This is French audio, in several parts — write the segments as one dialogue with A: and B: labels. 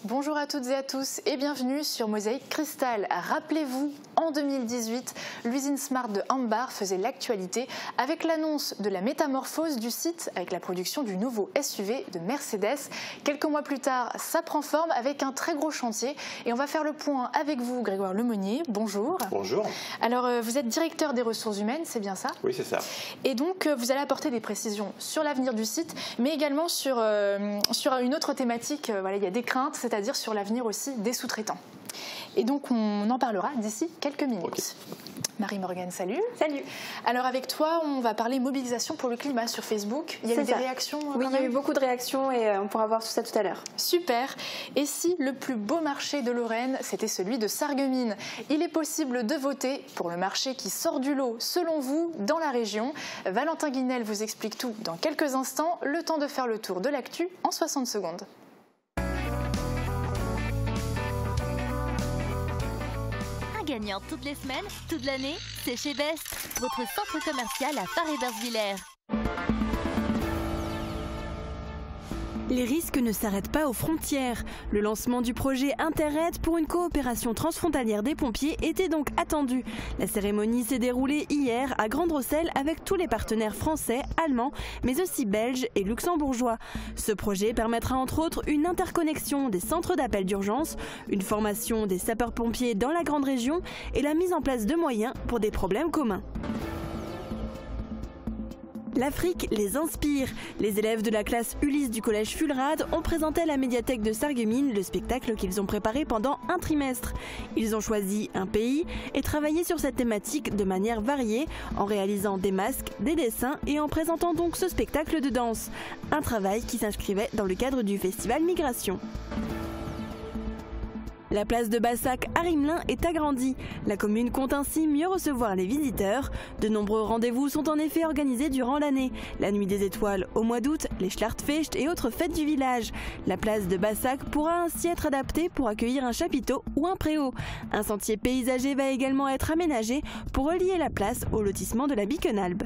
A: Bonjour à toutes et à tous et bienvenue sur Mosaïque Cristal. Rappelez-vous, en 2018, l'usine Smart de Hambar faisait l'actualité avec l'annonce de la métamorphose du site avec la production du nouveau SUV de Mercedes. Quelques mois plus tard, ça prend forme avec un très gros chantier et on va faire le point avec vous, Grégoire Lemonnier. Bonjour.
B: Bonjour.
A: Alors, vous êtes directeur des ressources humaines, c'est bien ça?
B: Oui, c'est ça.
A: Et donc, vous allez apporter des précisions sur l'avenir du site, mais également sur une autre thématique. Voilà, il y a des craintes, c'est-à-dire sur l'avenir aussi des sous-traitants. Et donc on en parlera d'ici quelques minutes. Okay. Marie-Morgane, salut.
C: Salut.
A: Alors avec toi, on va parler mobilisation pour le climat sur Facebook. Il y a eu des réactions?
C: Oui, il y a eu beaucoup de réactions et on pourra voir tout ça tout à l'heure.
A: Super. Et si le plus beau marché de Lorraine, c'était celui de Sarreguemines? Il est possible de voter pour le marché qui sort du lot, selon vous, dans la région. Valentin Guinel vous explique tout dans quelques instants. Le temps de faire le tour de l'actu en 60 secondes.
D: Gagnant toutes les semaines, toute l'année, c'est chez Best, votre centre commercial à Paris-Bersvillers.
E: Les risques ne s'arrêtent pas aux frontières. Le lancement du projet Interaide pour une coopération transfrontalière des pompiers était donc attendu. La cérémonie s'est déroulée hier à Grande-Rosselle avec tous les partenaires français, allemands, mais aussi belges et luxembourgeois. Ce projet permettra entre autres une interconnexion des centres d'appel d'urgence, une formation des sapeurs-pompiers dans la grande région et la mise en place de moyens pour des problèmes communs. L'Afrique les inspire. Les élèves de la classe Ulysse du collège Fulrad ont présenté à la médiathèque de Sarreguemines le spectacle qu'ils ont préparé pendant un trimestre. Ils ont choisi un pays et travaillé sur cette thématique de manière variée en réalisant des masques, des dessins et en présentant donc ce spectacle de danse. Un travail qui s'inscrivait dans le cadre du festival Migration. La place de Bassac à Rimelin est agrandie. La commune compte ainsi mieux recevoir les visiteurs. De nombreux rendez-vous sont en effet organisés durant l'année. La nuit des étoiles au mois d'août, les Schlartfest et autres fêtes du village. La place de Bassac pourra ainsi être adaptée pour accueillir un chapiteau ou un préau. Un sentier paysager va également être aménagé pour relier la place au lotissement de la Biquenalbe.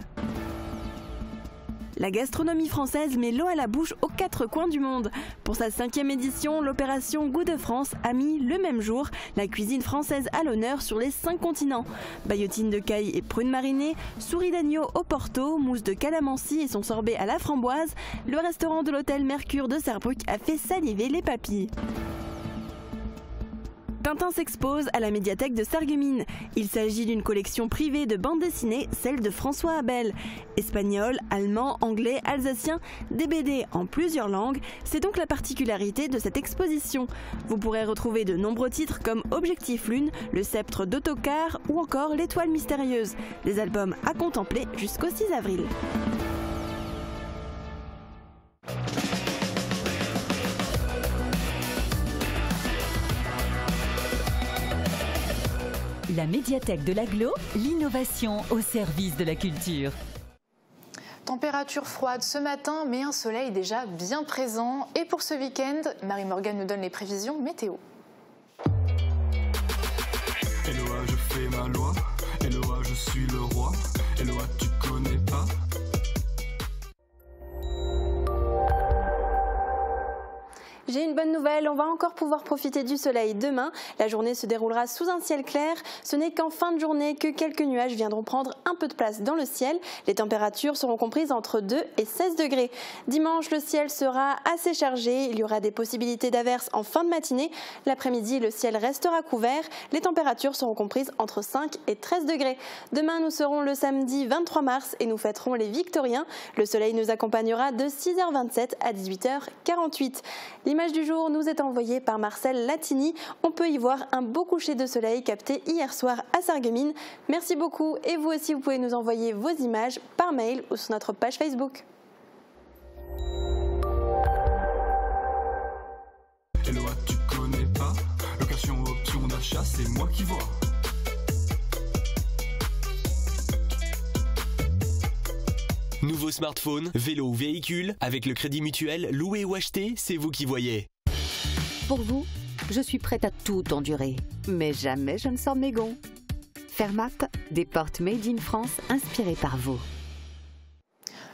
E: La gastronomie française met l'eau à la bouche aux quatre coins du monde. Pour sa 5e édition, l'opération Goût de France a mis le même jour la cuisine française à l'honneur sur les 5 continents. Baillotine de caille et prunes marinées, souris d'agneau au Porto, mousse de calamansi et son sorbet à la framboise, le restaurant de l'hôtel Mercure de Sarrebruck a fait saliver les papilles. Tintin s'expose à la médiathèque de Sarreguemines. Il s'agit d'une collection privée de bandes dessinées, celle de François Abel. Espagnol, allemand, anglais, alsacien, des BD en plusieurs langues, c'est donc la particularité de cette exposition. Vous pourrez retrouver de nombreux titres comme Objectif Lune, Le Sceptre d'Autocar ou encore L'Étoile Mystérieuse. Des albums à contempler jusqu'au 6 avril.
F: La médiathèque de l'Agglo, l'innovation au service de la culture.
A: Température froide ce matin, mais un soleil déjà bien présent. Et pour ce week-end, Marie-Morgane nous donne les prévisions météo.
G: Eloa, je fais ma loi. Eloa, je suis le roi. Eloa, tu connais pas.
C: J'ai une bonne nouvelle, on va encore pouvoir profiter du soleil demain. La journée se déroulera sous un ciel clair. Ce n'est qu'en fin de journée que quelques nuages viendront prendre un peu de place dans le ciel. Les températures seront comprises entre 2 et 16 degrés. Dimanche, le ciel sera assez chargé. Il y aura des possibilités d'averses en fin de matinée. L'après-midi, le ciel restera couvert. Les températures seront comprises entre 5 et 13 degrés. Demain, nous serons le samedi 23 mars et nous fêterons les Victoriens. Le soleil nous accompagnera de 6h27 à 18h48. L'image du jour nous est envoyée par Marcel Latini. On peut y voir un beau coucher de soleil capté hier soir à Sarreguemines. Merci beaucoup et vous aussi vous pouvez nous envoyer vos images par mail ou sur notre page Facebook.
G: Eloa, tu connais pas. Location option d'achat, c'est moi qui vois.
H: Nouveau smartphone, vélo ou véhicule, avec le Crédit Mutuel, louer ou acheter, c'est vous qui voyez.
I: Pour vous, je suis prête à tout endurer, mais jamais je ne sors mes gonds. Fermat, des portes made in France inspirées par vous.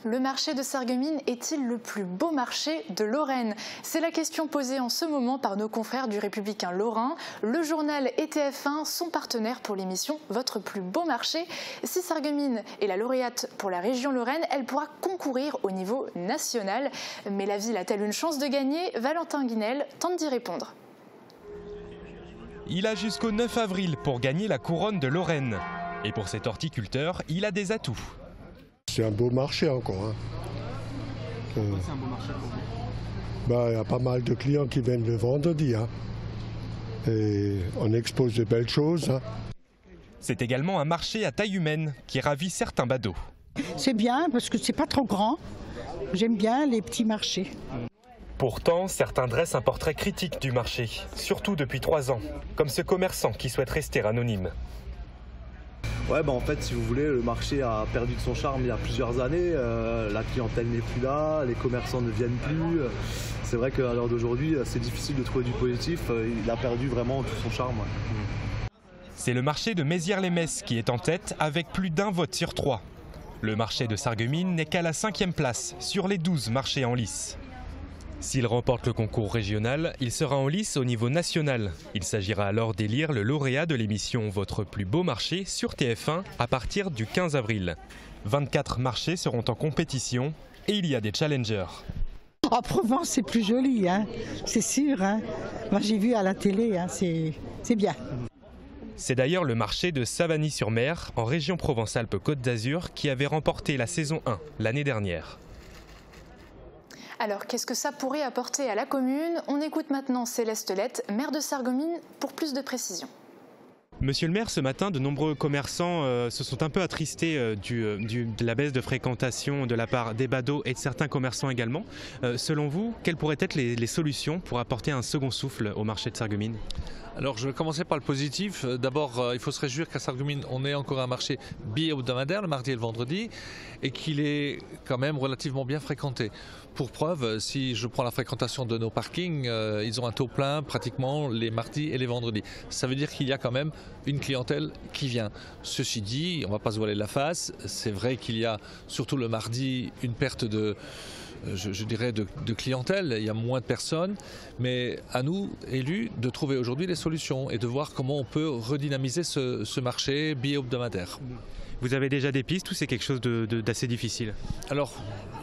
A: Le marché de Sarreguemines est-il le plus beau marché de Lorraine? C'est la question posée en ce moment par nos confrères du Républicain Lorrain. Le journal et TF1 sont partenaires pour l'émission Votre plus beau marché. Si Sarreguemines est la lauréate pour la région Lorraine, elle pourra concourir au niveau national. Mais la ville a-t-elle une chance de gagner? Valentin Guinel tente d'y répondre.
B: Il a jusqu'au 9 avril pour gagner la couronne de Lorraine. Et pour cet horticulteur, il a des atouts.
J: C'est un beau marché encore. Hein.
K: C'est un beau marché pour vous?
J: Il y a pas mal de clients qui viennent le vendredi. Hein. Et on expose de belles choses. Hein.
B: C'est également un marché à taille humaine qui ravit certains badauds.
L: C'est bien parce que c'est pas trop grand. J'aime bien les petits marchés.
B: Pourtant, certains dressent un portrait critique du marché, surtout depuis 3 ans, comme ce commerçant qui souhaite rester anonyme.
K: Ouais, en fait, si vous voulez, le marché a perdu de son charme il y a plusieurs années. La clientèle n'est plus là, les commerçants ne viennent plus. C'est vrai qu'à l'heure d'aujourd'hui, c'est difficile de trouver du positif. Il a perdu vraiment tout son charme. Ouais.
B: C'est le marché de Mézières-les-Messes qui est en tête avec plus d'1 vote sur 3. Le marché de Sarreguemines n'est qu'à la 5e place sur les 12 marchés en lice. S'il remporte le concours régional, il sera en lice au niveau national. Il s'agira alors d'élire le lauréat de l'émission Votre plus beau marché sur TF1 à partir du 15 avril. 24 marchés seront en compétition et il y a des challengers.
L: En Provence, c'est plus joli, hein. C'est sûr. Hein. Moi, j'ai vu à la télé, hein. C'est bien.
B: C'est d'ailleurs le marché de Savagny-sur-Mer, en région Provence-Alpes-Côte d'Azur, qui avait remporté la saison 1 l'année dernière.
A: Alors, qu'est-ce que ça pourrait apporter à la commune? On écoute maintenant Céleste Lette, maire de Sarreguemines, pour plus de précisions.
B: Monsieur le maire, ce matin, de nombreux commerçants se sont un peu attristés de la baisse de fréquentation de la part des badauds et de certains commerçants également. Selon vous, quelles pourraient être les solutions pour apporter un second souffle au marché de Sarreguemines?
M: Alors je vais commencer par le positif. D'abord, il faut se réjouir qu'à Sarreguemines, on ait encore un marché bi-hebdomadaire, le mardi et le vendredi, et qu'il est quand même relativement bien fréquenté. Pour preuve, si je prends la fréquentation de nos parkings, ils ont un taux plein pratiquement les mardis et les vendredis. Ça veut dire qu'il y a quand même une clientèle qui vient. Ceci dit, on ne va pas se voiler la face, c'est vrai qu'il y a surtout le mardi une perte de... Je dirais de clientèle, il y a moins de personnes, mais à nous, élus, de trouver aujourd'hui des solutions et de voir comment on peut redynamiser ce marché bi-hebdomadaire.
B: Vous avez déjà des pistes ou c'est quelque chose d'assez difficile?
M: Alors,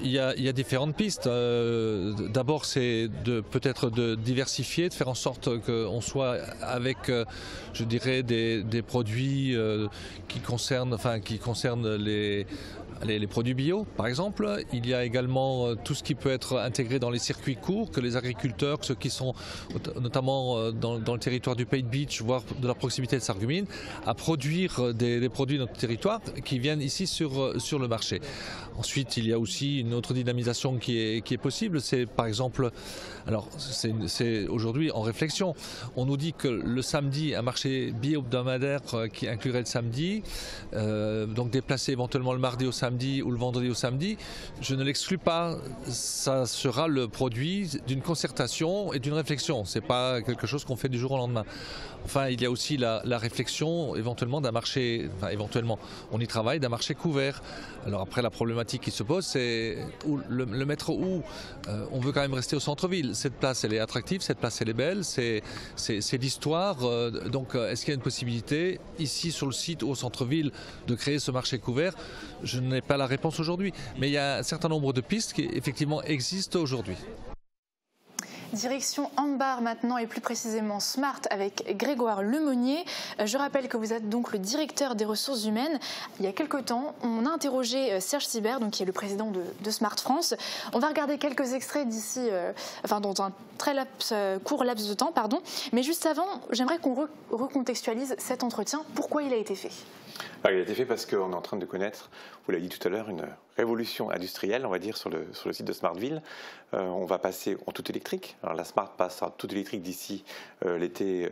M: il y a différentes pistes. D'abord, c'est peut-être de diversifier, de faire en sorte qu'on soit avec, je dirais, des produits qui concernent les produits bio, par exemple. Il y a également tout ce qui peut être intégré dans les circuits courts, que les agriculteurs, ceux qui sont notamment dans le territoire du Pays de Beach, voire de la proximité de Sarreguemines, à produire des produits de notre territoire qui viennent ici sur le marché. Ensuite, il y a aussi une autre dynamisation qui est possible. C'est par exemple, alors c'est aujourd'hui en réflexion, on nous dit que le samedi, un marché bi-hebdomadaire qui inclurait le samedi, donc déplacer éventuellement le mardi au samedi ou le vendredi au samedi, je ne l'exclus pas. Ça sera le produit d'une concertation et d'une réflexion. C'est pas quelque chose qu'on fait du jour au lendemain. Enfin, il y a aussi la réflexion éventuellement d'un marché, enfin éventuellement, on y travaille, d'un marché couvert. Alors après, la problématique qui se pose, c'est le mettre où. On veut quand même rester au centre-ville. Cette place, elle est attractive, cette place, elle est belle, c'est l'histoire. Donc, est-ce qu'il y a une possibilité, ici sur le site ou au centre-ville, de créer ce marché couvert? Je n'ai pas la réponse aujourd'hui, mais il y a un certain nombre de pistes qui effectivement existent aujourd'hui.
A: Direction Ambar maintenant et plus précisément Smart avec Grégoire Lemonnier. Je rappelle que vous êtes donc le directeur des ressources humaines. Il y a quelque temps, on a interrogé Serge Sibert, donc qui est le président de Smart France. On va regarder quelques extraits d'ici, dans un très court laps de temps, pardon. Mais juste avant, j'aimerais qu'on recontextualise cet entretien. Pourquoi il a été fait ?
N: Il a été fait parce qu'on est en train de connaître, vous l'avez dit tout à l'heure, une révolution industrielle, on va dire, sur le site de Smartville. On va passer en tout électrique. Alors la Smart passe en tout électrique d'ici l'été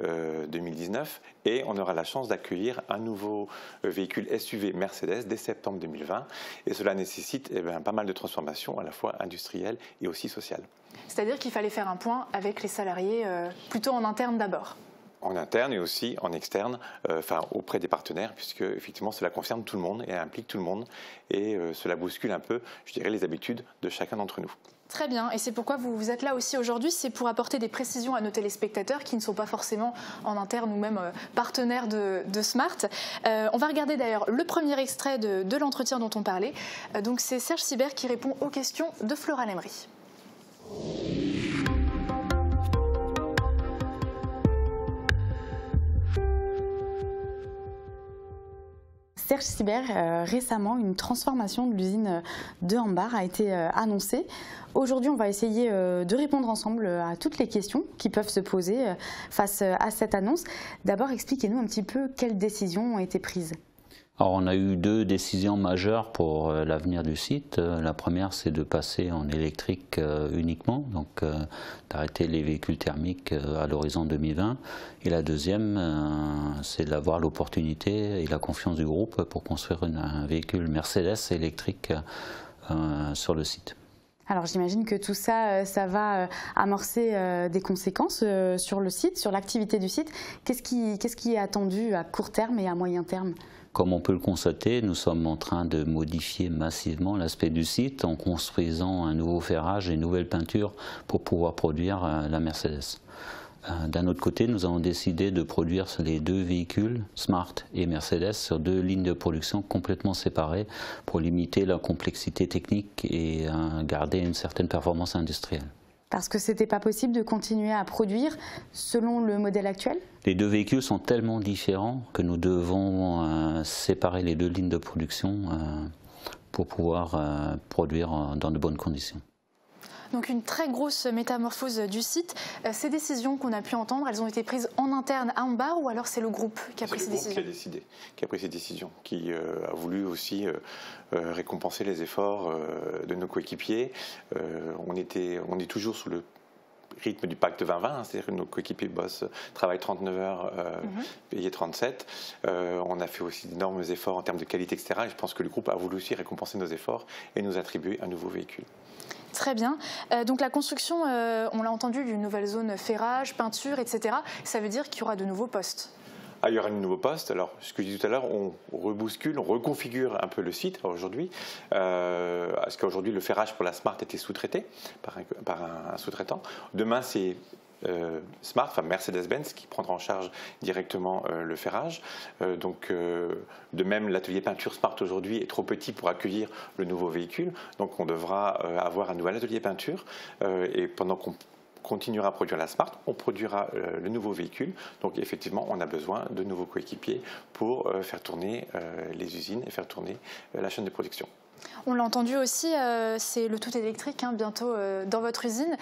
N: 2019 et on aura la chance d'accueillir un nouveau véhicule SUV Mercedes dès septembre 2020. Et cela nécessite pas mal de transformations, à la fois industrielles et aussi sociales.
A: C'est-à-dire qu'il fallait faire un point avec les salariés, plutôt en interne d'abord.
N: en interne et aussi en externe, auprès des partenaires, puisque effectivement cela concerne tout le monde et implique tout le monde, et cela bouscule un peu, je dirais, les habitudes de chacun d'entre nous.
A: Très bien, et c'est pourquoi vous êtes là aussi aujourd'hui, c'est pour apporter des précisions à nos téléspectateurs qui ne sont pas forcément en interne ou même partenaires de Smart. On va regarder d'ailleurs le premier extrait de l'entretien dont on parlait. Donc c'est Serge Sibert qui répond aux questions de Flora Lemery.
O: Serge Sibert, récemment, une transformation de l'usine de Hambar a été annoncée. Aujourd'hui, on va essayer de répondre ensemble à toutes les questions qui peuvent se poser face à cette annonce. D'abord, expliquez-nous un petit peu quelles décisions ont été prises.
P: Alors, on a eu 2 décisions majeures pour l'avenir du site. La première, c'est de passer en électrique uniquement, donc d'arrêter les véhicules thermiques à l'horizon 2020. Et la deuxième, c'est d'avoir l'opportunité et la confiance du groupe pour construire un véhicule Mercedes électrique sur le site.
O: Alors j'imagine que tout ça, ça va amorcer des conséquences sur le site, sur l'activité du site. Qu'est-ce qui est attendu à court terme et à moyen terme ?
P: Comme on peut le constater, nous sommes en train de modifier massivement l'aspect du site en construisant un nouveau ferrage et une nouvelle peinture pour pouvoir produire la Mercedes. D'un autre côté, nous avons décidé de produire les 2 véhicules, Smart et Mercedes, sur 2 lignes de production complètement séparées pour limiter la complexité technique et garder une certaine performance industrielle.
O: Parce que ce n'était pas possible de continuer à produire selon le modèle actuel ?
P: Les 2 véhicules sont tellement différents que nous devons séparer les 2 lignes de production pour pouvoir produire dans de bonnes conditions.
A: Donc une très grosse métamorphose du site. Ces décisions qu'on a pu entendre, elles ont été prises en interne à Hambar ou alors c'est le groupe qui a pris ces décisions ?
N: Qui a pris ces décisions, qui a voulu aussi récompenser les efforts de nos coéquipiers. On est toujours sous le rythme du pacte 2020, c'est-à-dire que nos coéquipiers travaillent 39 heures, payés 37. On a fait aussi d'énormes efforts en termes de qualité, etc. Et je pense que le groupe a voulu aussi récompenser nos efforts et nous attribuer un nouveau véhicule.
A: Très bien. Donc la construction, on l'a entendu, d'une nouvelle zone ferrage, peinture, etc. Ça veut dire qu'il y aura de nouveaux postes.
N: Il y aura de nouveaux postes. Alors, ce que je disais tout à l'heure, on rebouscule, on reconfigure un peu le site aujourd'hui. Parce qu'aujourd'hui, le ferrage pour la Smart était sous-traité par un sous-traitant. Demain, c'est Smart, enfin Mercedes-Benz, qui prendra en charge directement le ferrage. De même, l'atelier peinture Smart aujourd'hui est trop petit pour accueillir le nouveau véhicule. Donc, on devra avoir un nouvel atelier peinture. Et pendant qu'on continuera à produire la Smart, on produira le nouveau véhicule. Donc effectivement, on a besoin de nouveaux coéquipiers pour faire tourner les usines et faire tourner la chaîne de production.
A: On l'a entendu aussi, c'est le tout électrique bientôt dans votre usine.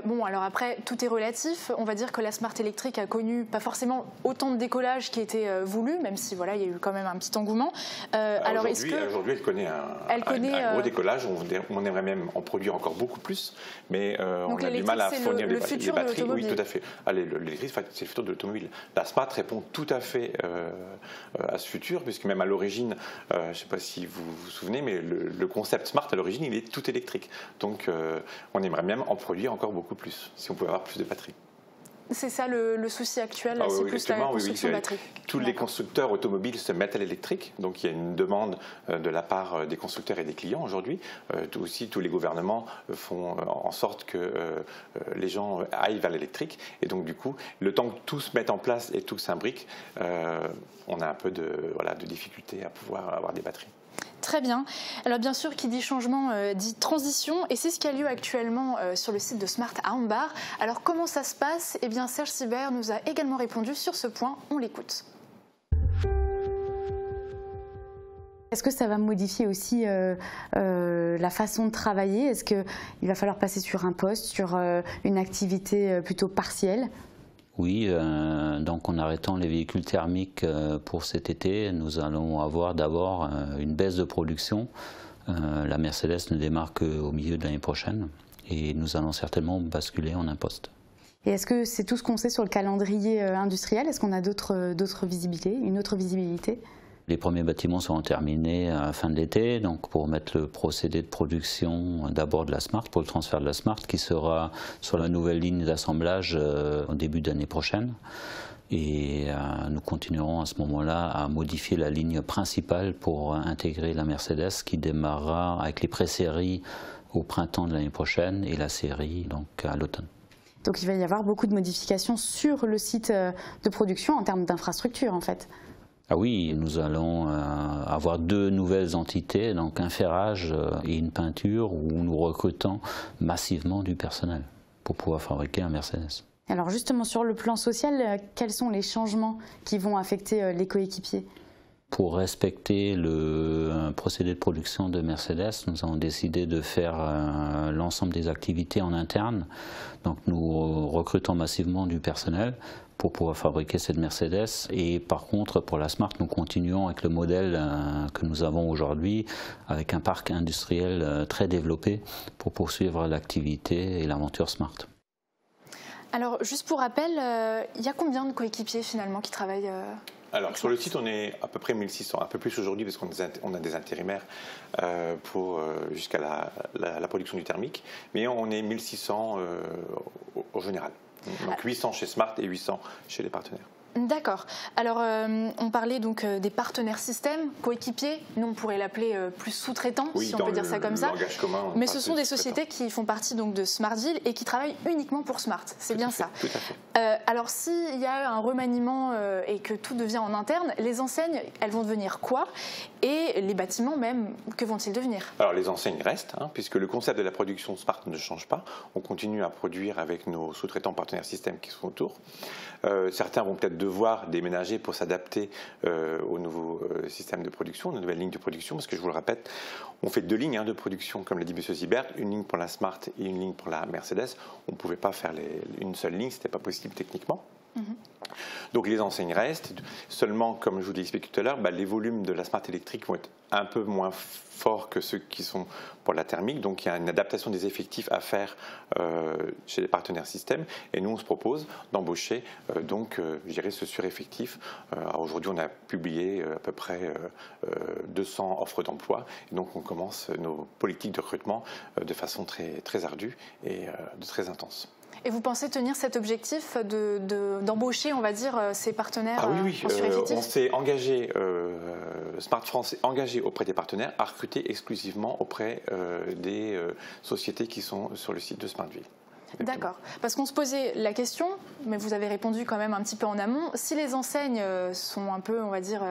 A: Bon, alors après, tout est relatif. On va dire que la Smart électrique a connu pas forcément autant de décollage qui était voulu, même si voilà, il y a eu quand même un petit engouement.
N: Alors aujourd'hui, elle connaît un gros décollage. On aimerait même en produire encore beaucoup plus, mais on a du mal à fournir les batteries. Oui, tout à fait. L'électrique, c'est le futur de l'automobile. La Smart répond tout à fait à ce futur, puisque même à l'origine, je ne sais pas si vous vous souvenez, mais le concept Smart à l'origine, il est tout électrique. Donc on aimerait même en produire encore beaucoup plus, si on pouvait avoir plus de batteries.
A: C'est ça le souci actuel, c'est plus la construction de batteries.
N: Tous les constructeurs automobiles se mettent à l'électrique, donc il y a une demande de la part des constructeurs et des clients aujourd'hui. Aussi, tous les gouvernements font en sorte que les gens aillent vers l'électrique. Et donc du coup, le temps que tout se mette en place et tout s'imbrique, on a un peu de difficulté à pouvoir avoir des batteries.
A: Très bien. Alors bien sûr, qui dit changement dit transition, et c'est ce qui a lieu actuellement sur le site de Smart à Hambar. Alors comment ça se passe ? Eh bien Serge Sibert nous a également répondu sur ce point, on l'écoute.
O: Est-ce que ça va modifier aussi la façon de travailler ? Est-ce qu'il va falloir passer sur un poste, sur une activité plutôt partielle ?
P: Oui, donc en arrêtant les véhicules thermiques pour cet été, nous allons avoir d'abord une baisse de production. La Mercedes ne démarre qu'au milieu de l'année prochaine et nous allons certainement basculer en un poste.
O: Et est-ce que c'est tout ce qu'on sait sur le calendrier industriel ? Est-ce qu'on a d'autres visibilités, une autre visibilité ?
P: Les premiers bâtiments seront terminés à la fin de l'été, donc pour mettre le procédé de production d'abord de la Smart, pour le transfert de la Smart, qui sera sur la nouvelle ligne d'assemblage au début d'année prochaine. Et nous continuerons à ce moment-là à modifier la ligne principale pour intégrer la Mercedes qui démarrera avec les pré-séries au printemps de l'année prochaine et la série donc à l'automne.
O: Donc il va y avoir beaucoup de modifications sur le site de production en termes d'infrastructure en fait.
P: Ah oui, nous allons avoir 2 nouvelles entités, donc un ferrage et une peinture où nous recrutons massivement du personnel pour pouvoir fabriquer un Mercedes.
O: Alors justement sur le plan social, quels sont les changements qui vont affecter les coéquipiers ?
P: Pour respecter le procédé de production de Mercedes, nous avons décidé de faire l'ensemble des activités en interne. Donc nous recrutons massivement du personnel pour pouvoir fabriquer cette Mercedes. Et par contre, pour la Smart, nous continuons avec le modèle que nous avons aujourd'hui, avec un parc industriel très développé pour poursuivre l'activité et l'aventure Smart.
A: Alors, juste pour rappel, il y a combien de coéquipiers finalement qui travaillent
N: Alors, sur le site, on est à peu près 1600, un peu plus aujourd'hui parce qu'on a des intérimaires jusqu'à la production du thermique, mais on est 1600 au général. Donc 800 chez Smart et 800 chez les partenaires.
A: D'accord. Alors, on parlait donc des partenaires système, coéquipiers. Nous, on pourrait l'appeler plus sous-traitants, oui, si on peut dire ça comme ça.
N: Commun,
A: mais ce sont des sociétés qui font partie donc de Smartville et qui travaillent uniquement pour Smart. C'est bien ça.
N: Tout à fait.
A: Alors, s'il y a un remaniement et que tout devient en interne, les enseignes, elles vont devenir quoi? Et les bâtiments même, que vont-ils devenir?
N: Alors, les enseignes restent, puisque le concept de la production Smart ne change pas. On continue à produire avec nos sous-traitants partenaires système qui sont autour. Certains vont peut-être devoir déménager pour s'adapter au nouveau système de production, aux nouvelles lignes de production, parce que je vous le répète, on fait 2 lignes de production, comme l'a dit M. Sibert, une ligne pour la Smart et une ligne pour la Mercedes. On ne pouvait pas faire une seule ligne, ce n'était pas possible techniquement. Donc les enseignes restent, seulement comme je vous l'ai expliqué tout à l'heure, les volumes de la Smart électrique vont être un peu moins forts que ceux qui sont pour la thermique, donc il y a une adaptation des effectifs à faire chez les partenaires système et nous on se propose d'embaucher je dirais ce sureffectif. Aujourd'hui on a publié à peu près 200 offres d'emploi et donc on commence nos politiques de recrutement de façon très, très ardue et très intense.
A: Et vous pensez tenir cet objectif d'embaucher, on va dire, ces partenaires en sureffectif?
N: On s'est engagé, Smart France est engagé auprès des partenaires à recruter exclusivement auprès des sociétés qui sont sur le site de Smartville.
A: D'accord, parce qu'on se posait la question, mais vous avez répondu quand même un petit peu en amont, si les enseignes sont un peu, on va dire,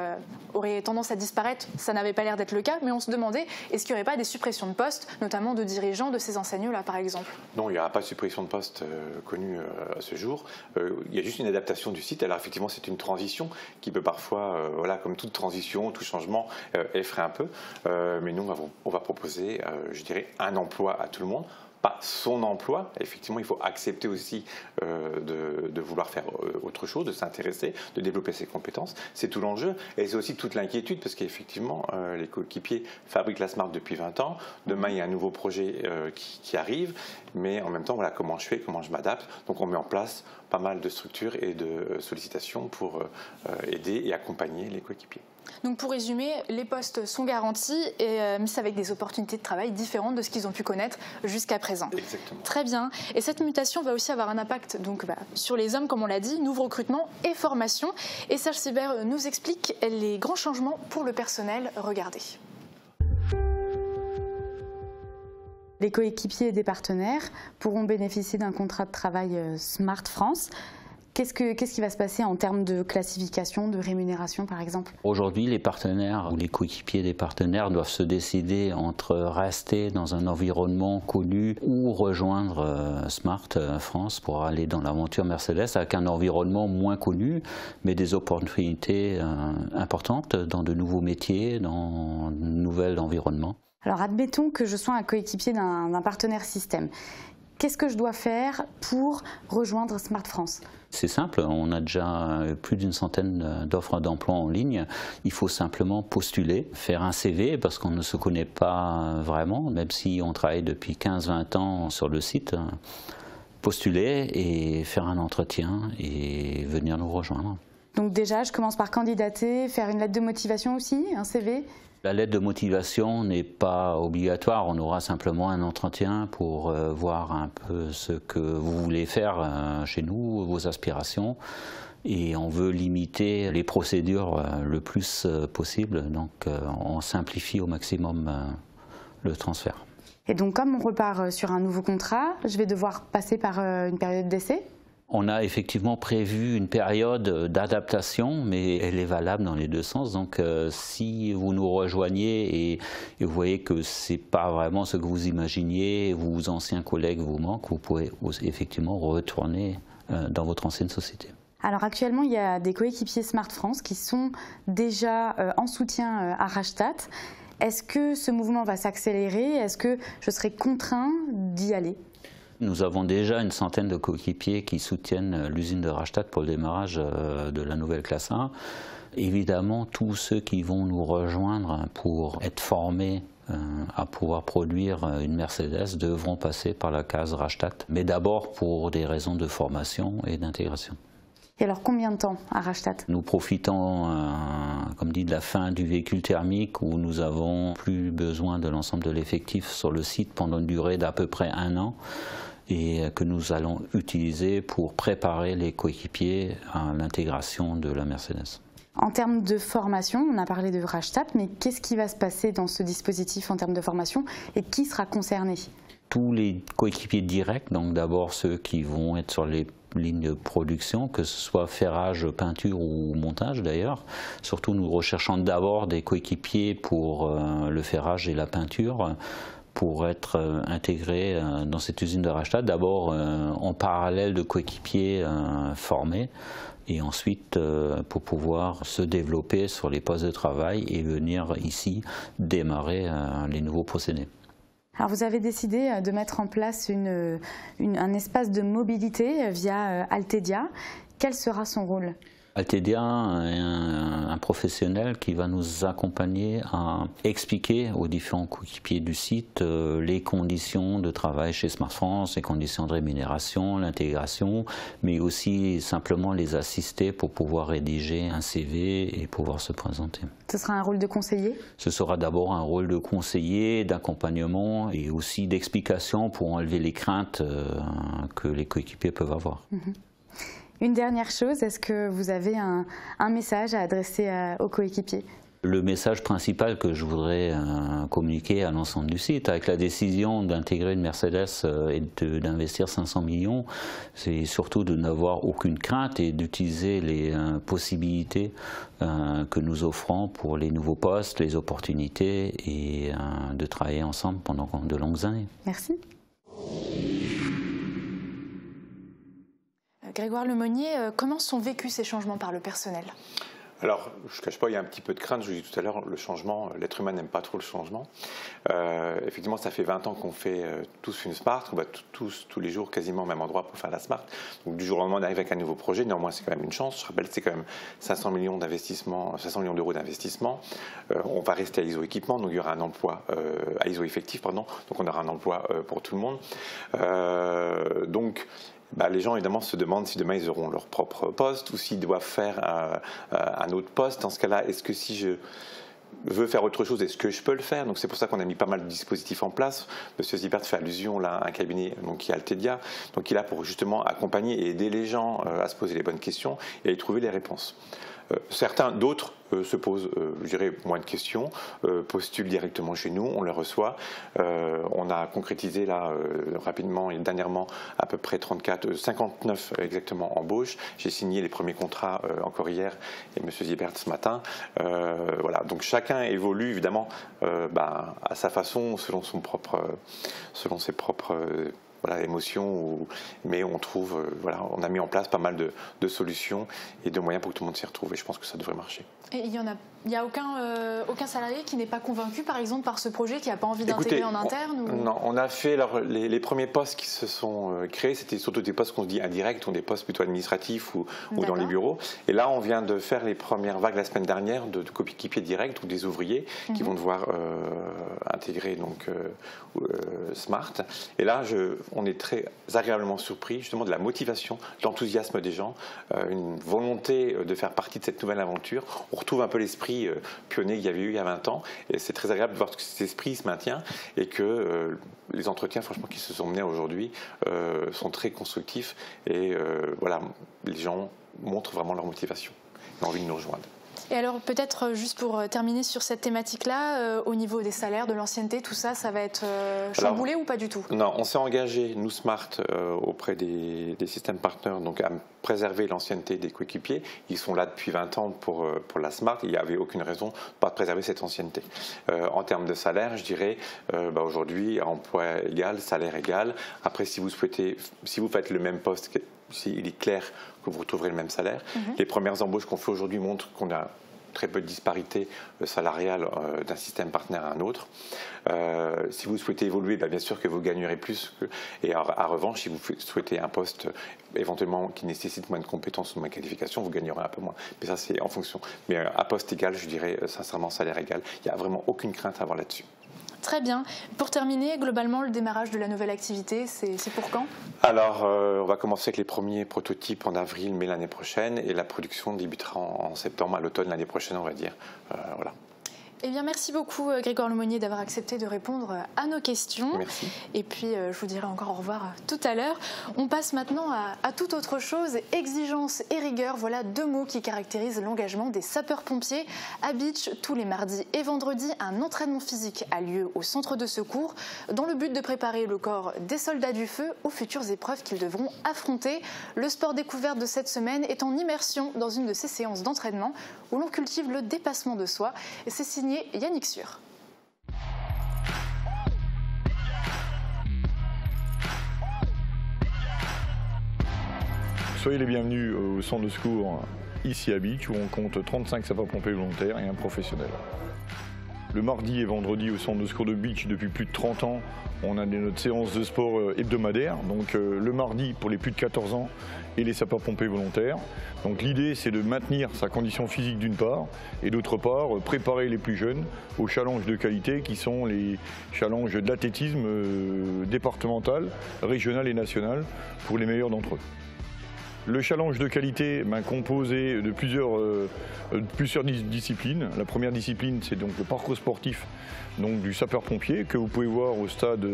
A: auraient tendance à disparaître, ça n'avait pas l'air d'être le cas, mais on se demandait, est-ce qu'il n'y aurait pas des suppressions de postes, notamment de dirigeants de ces enseignes-là, par exemple?
N: Non, il n'y aura pas de suppression de postes connue à ce jour. Il y a juste une adaptation du site. Alors effectivement, c'est une transition qui peut parfois, comme toute transition, tout changement, effraie un peu. Mais nous, on va proposer, je dirais, un emploi à tout le monde. Pas son emploi, effectivement il faut accepter aussi de vouloir faire autre chose, de s'intéresser, de développer ses compétences, c'est tout l'enjeu et c'est aussi toute l'inquiétude parce qu'effectivement les coéquipiers fabriquent la Smart depuis 20 ans, demain il y a un nouveau projet qui arrive, mais en même temps voilà comment je fais, comment je m'adapte, donc on met en place pas mal de structures et de sollicitations pour aider et accompagner les coéquipiers.
A: Donc pour résumer, les postes sont garantis, mais c'est avec des opportunités de travail différentes de ce qu'ils ont pu connaître jusqu'à présent.
N: Exactement.
A: Très bien. Et cette mutation va aussi avoir un impact sur les hommes, comme on l'a dit, nouveau recrutement et formation. Et Serge Sibert nous explique les grands changements pour le personnel. Regardez.
O: Les coéquipiers et des partenaires pourront bénéficier d'un contrat de travail Smart France. Qu'est-ce qui va se passer en termes de classification, de rémunération par exemple?
P: Aujourd'hui, les partenaires ou les coéquipiers des partenaires doivent se décider entre rester dans un environnement connu ou rejoindre Smart France pour aller dans l'aventure Mercedes avec un environnement moins connu, mais des opportunités importantes dans de nouveaux métiers, dans un nouvel environnement.
O: Alors admettons que je sois un coéquipier d'un partenaire système. Qu'est-ce que je dois faire pour rejoindre Smart France?
P: C'est simple, on a déjà plus d'une centaine d'offres d'emploi en ligne. Il faut simplement postuler, faire un CV parce qu'on ne se connaît pas vraiment, même si on travaille depuis 15-20 ans sur le site. Postuler et faire un entretien et venir nous rejoindre.
O: Donc déjà, je commence par candidater, faire une lettre de motivation aussi, un CV?
P: La lettre de motivation n'est pas obligatoire, on aura simplement un entretien pour voir un peu ce que vous voulez faire chez nous, vos aspirations. Et on veut limiter les procédures le plus possible, donc on simplifie au maximum le transfert.
O: Et donc comme on repart sur un nouveau contrat, je vais devoir passer par une période d'essai ?
P: On a effectivement prévu une période d'adaptation, mais elle est valable dans les deux sens. Donc si vous nous rejoignez et vous voyez que ce n'est pas vraiment ce que vous imaginiez, vos anciens collègues vous manquent, vous pouvez effectivement retourner dans votre ancienne société.
O: Alors actuellement, il y a des coéquipiers Smart France qui sont déjà en soutien à Randstad. Est-ce que ce mouvement va s'accélérer? Est-ce que je serai contraint d'y aller?
P: Nous avons déjà une centaine de coéquipiers qui soutiennent l'usine de Randstad pour le démarrage de la nouvelle classe 1. Évidemment, tous ceux qui vont nous rejoindre pour être formés à pouvoir produire une Mercedes devront passer par la case Randstad, mais d'abord pour des raisons de formation et d'intégration.
O: Et alors combien de temps à Randstad?
P: Nous profitons, comme dit, de la fin du véhicule thermique où nous n'avons plus besoin de l'ensemble de l'effectif sur le site pendant une durée d'à peu près 1 an et que nous allons utiliser pour préparer les coéquipiers à l'intégration de la Mercedes.
O: En termes de formation, on a parlé de Randstad, mais qu'est-ce qui va se passer dans ce dispositif en termes de formation et qui sera concerné?
P: Tous les coéquipiers directs, donc d'abord ceux qui vont être sur les lignes de production, que ce soit ferrage, peinture ou montage d'ailleurs. Surtout nous recherchons d'abord des coéquipiers pour le ferrage et la peinture, pour être intégrés dans cette usine de Randstad, d'abord en parallèle de coéquipiers formés, et ensuite pour pouvoir se développer sur les postes de travail et venir ici démarrer les nouveaux procédés.
O: Alors vous avez décidé de mettre en place un espace de mobilité via Altedia. Quel sera son rôle ?
P: Altedia est un professionnel qui va nous accompagner à expliquer aux différents coéquipiers du site les conditions de travail chez Smart France, les conditions de rémunération, l'intégration, mais aussi simplement les assister pour pouvoir rédiger un CV et pouvoir se présenter.
O: Ce sera un rôle de conseiller ?
P: Ce sera d'abord un rôle de conseiller, d'accompagnement et aussi d'explication pour enlever les craintes que les coéquipiers peuvent avoir.
O: Une dernière chose, est-ce que vous avez un message à adresser aux coéquipiers ?
P: Le message principal que je voudrais communiquer à l'ensemble du site, avec la décision d'intégrer une Mercedes et d'investir 500 millions, c'est surtout de n'avoir aucune crainte et d'utiliser les possibilités que nous offrons pour les nouveaux postes, les opportunités et de travailler ensemble pendant de longues années.
O: Merci.
A: Grégoire Lemonnier, comment sont vécus ces changements par le personnel ?
N: Alors, je ne cache pas, il y a un petit peu de crainte, je vous dis tout à l'heure, le changement, l'être humain n'aime pas trop le changement. Effectivement, ça fait 20 ans qu'on fait tous une Smart, on va tous les jours quasiment au même endroit pour faire la Smart. Donc du jour au lendemain, on arrive avec un nouveau projet, néanmoins c'est quand même une chance. Je rappelle, c'est quand même 500 millions d'euros d'investissement. On va rester à ISO équipement, donc il y aura un emploi, à ISO effectif, pardon, donc on aura un emploi pour tout le monde. Les gens évidemment se demandent si demain ils auront leur propre poste ou s'ils doivent faire un autre poste. Dans ce cas-là, est-ce que si je veux faire autre chose, est-ce que je peux le faire? Donc c'est pour ça qu'on a mis pas mal de dispositifs en place. Monsieur Zibert fait allusion là à un cabinet qui est Altedia, donc il est là pour justement accompagner et aider les gens à se poser les bonnes questions et à y trouver les réponses. D'autres se posent, je dirais, moins de questions, postulent directement chez nous, on les reçoit. On a concrétisé là rapidement et dernièrement à peu près 59 exactement embauches. J'ai signé les premiers contrats encore hier et M. Zibert ce matin. Voilà, donc chacun évolue évidemment à sa façon, selon ses propres émotions, mais on trouve, on a mis en place pas mal de solutions et de moyens pour que tout le monde s'y retrouve et je pense que ça devrait marcher.
A: Et il n'y a aucun salarié qui n'est pas convaincu par exemple par ce projet, qui n'a pas envie d'intégrer en interne
N: Non, on a fait les premiers postes qui se sont créés, c'était surtout des postes qu'on se dit indirects, ou des postes plutôt administratifs ou dans les bureaux. Et là, on vient de faire les premières vagues la semaine dernière de coéquipiers directs ou des ouvriers qui vont devoir intégrer Smart. Et là, on est très agréablement surpris justement de la motivation, de l'enthousiasme des gens, une volonté de faire partie de cette nouvelle aventure. On retrouve un peu l'esprit pionnier qu'il y avait eu il y a 20 ans et c'est très agréable de voir que cet esprit se maintient et que les entretiens franchement qui se sont menés aujourd'hui sont très constructifs et les gens montrent vraiment leur motivation et envie de nous rejoindre.
A: Et alors peut-être juste pour terminer sur cette thématique-là, au niveau des salaires, de l'ancienneté, tout ça, ça va être chamboulé ou pas du tout? Non,
N: on s'est engagé, nous Smart, auprès des systèmes partenaires, donc à préserver l'ancienneté des coéquipiers. Ils sont là depuis 20 ans pour la Smart, il n'y avait aucune raison de ne pas préserver cette ancienneté. En termes de salaire, je dirais, aujourd'hui, emploi égal, salaire égal. Après, si vous faites le même poste, il est clair que vous retrouverez le même salaire. Les premières embauches qu'on fait aujourd'hui montrent qu'on a très peu de disparité salariale d'un système partenaire à un autre. Si vous souhaitez évoluer, bien sûr que vous gagnerez plus. Et en revanche, si vous souhaitez un poste éventuellement qui nécessite moins de compétences ou moins de qualifications, vous gagnerez un peu moins. Mais ça, c'est en fonction. Mais à poste égal, je dirais sincèrement salaire égal. Il n'y a vraiment aucune crainte à avoir là-dessus.
A: Très bien. Pour terminer, globalement, le démarrage de la nouvelle activité, c'est pour quand?
N: Alors, on va commencer avec les premiers prototypes en avril, mai l'année prochaine, et la production débutera en septembre, à l'automne l'année prochaine, on va dire. Voilà.
A: Eh bien, merci beaucoup Grégoire Lemonnier d'avoir accepté de répondre à nos questions.
N: Merci.
A: Et puis, je vous dirai encore au revoir tout à l'heure. On passe maintenant à toute autre chose. Exigence et rigueur, voilà deux mots qui caractérisent l'engagement des sapeurs-pompiers. À Bitche, tous les mardis et vendredis, un entraînement physique a lieu au centre de secours dans le but de préparer le corps des soldats du feu aux futures épreuves qu'ils devront affronter. Le sport découverte de cette semaine est en immersion dans une de ces séances d'entraînement où l'on cultive le dépassement de soi. Et c'est signé Yannick Sûr.
Q: Soyez les bienvenus au centre de secours ici à Bitche où on compte 35 sapeurs-pompiers volontaires et un professionnel. Le mardi et vendredi au centre de secours de Bitche depuis plus de 30 ans, on a notre séance de sport hebdomadaire. Donc le mardi pour les plus de 14 ans et les sapeurs-pompiers volontaires. Donc l'idée c'est de maintenir sa condition physique d'une part et d'autre part préparer les plus jeunes aux challenges de qualité qui sont les challenges de l'athlétisme départemental, régional et national pour les meilleurs d'entre eux. Le challenge de qualité composé de plusieurs disciplines. La première discipline, c'est donc le parcours sportif du sapeur-pompier que vous pouvez voir au stade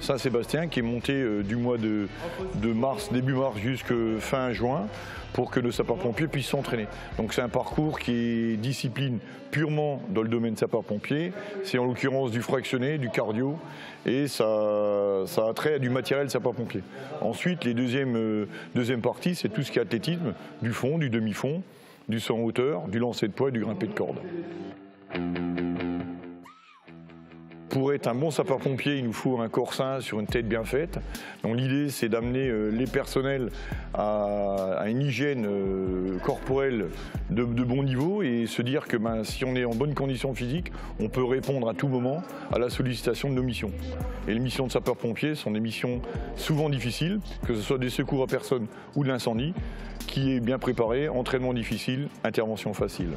Q: Saint-Sébastien qui est monté du mois de mars, début mars jusqu'à fin juin pour que nos sapeurs-pompiers puissent s'entraîner. Donc c'est un parcours qui est discipline purement dans le domaine sapeur-pompier. C'est en l'occurrence du fractionné, du cardio et ça a trait à du matériel sapeur-pompier. Ensuite, les deuxième partie, c'est tout ce qui est athlétisme, du fond, du demi-fond, du saut en hauteur, du lancer de poids et du grimpé de corde. Pour être un bon sapeur-pompier, il nous faut un corps sain sur une tête bien faite. Donc l'idée, c'est d'amener les personnels à une hygiène corporelle de bon niveau et se dire que si on est en bonne condition physique, on peut répondre à tout moment à la sollicitation de nos missions. Et les missions de sapeur-pompier sont des missions souvent difficiles, que ce soit des secours à personne ou de l'incendie, qui est bien préparé, entraînement difficile, intervention facile.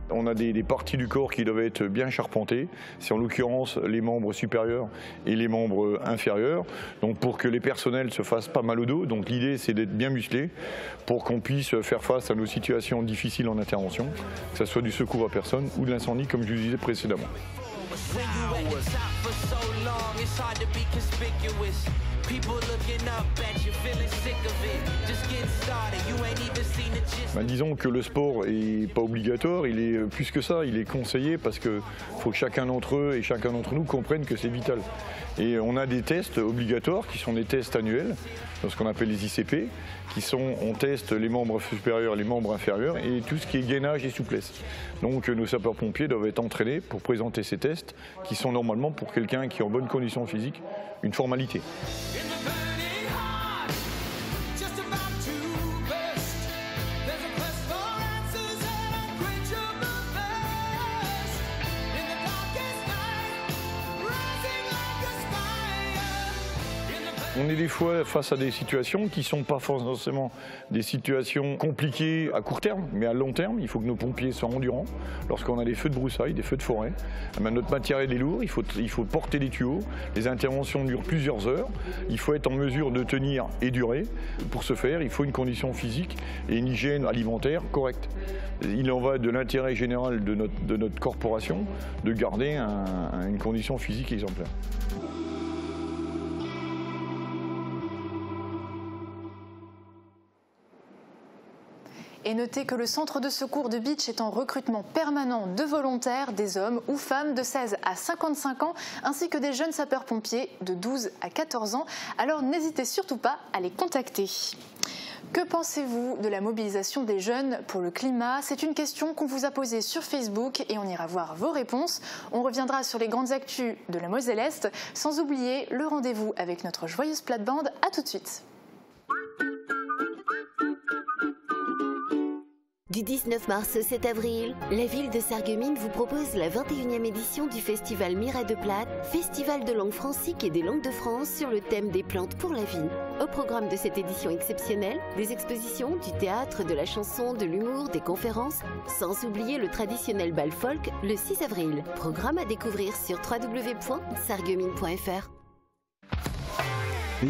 Q: On a des parties du corps qui doivent être bien charpentées. C'est en l'occurrence les membres supérieurs et les membres inférieurs. Donc pour que les personnels se fassent pas mal au dos. Donc l'idée c'est d'être bien musclé pour qu'on puisse faire face à nos situations difficiles en intervention, que ce soit du secours à personne ou de l'incendie comme je vous disais précédemment. Disons que le sport n'est pas obligatoire, il est plus que ça, il est conseillé parce qu'il faut que chacun d'entre eux et chacun d'entre nous comprenne que c'est vital. Et on a des tests obligatoires qui sont des tests annuels, ce qu'on appelle les ICP, on teste les membres supérieurs et les membres inférieurs et tout ce qui est gainage et souplesse. Donc nos sapeurs-pompiers doivent être entraînés pour présenter ces tests qui sont normalement pour quelqu'un qui est en bonne condition physique une formalité. On est des fois face à des situations qui ne sont pas forcément des situations compliquées à court terme, mais à long terme. Il faut que nos pompiers soient endurants. Lorsqu'on a des feux de broussailles, des feux de forêt, notre matériel est lourd, il faut porter des tuyaux. Les interventions durent plusieurs heures. Il faut être en mesure de tenir et durer. Pour ce faire, il faut une condition physique et une hygiène alimentaire correcte. Il en va de l'intérêt général de notre corporation de garder une condition physique exemplaire.
A: Et notez que le centre de secours de Bitche est en recrutement permanent de volontaires, des hommes ou femmes de 16 à 55 ans, ainsi que des jeunes sapeurs-pompiers de 12 à 14 ans. Alors n'hésitez surtout pas à les contacter. Que pensez-vous de la mobilisation des jeunes pour le climat? C'est une question qu'on vous a posée sur Facebook et on ira voir vos réponses. On reviendra sur les grandes actus de la Moselle-Est, sans oublier le rendez-vous avec notre joyeuse plate-bande. À tout de suite.
R: Du 19 mars au 7 avril, la ville de Sarreguemines vous propose la 21e édition du festival Miret de Plate, festival de langue francique et des langues de France sur le thème des plantes pour la vie. Au programme de cette édition exceptionnelle, des expositions, du théâtre, de la chanson, de l'humour, des conférences, sans oublier le traditionnel bal folk le 6 avril. Programme à découvrir sur www.sarreguemines.fr.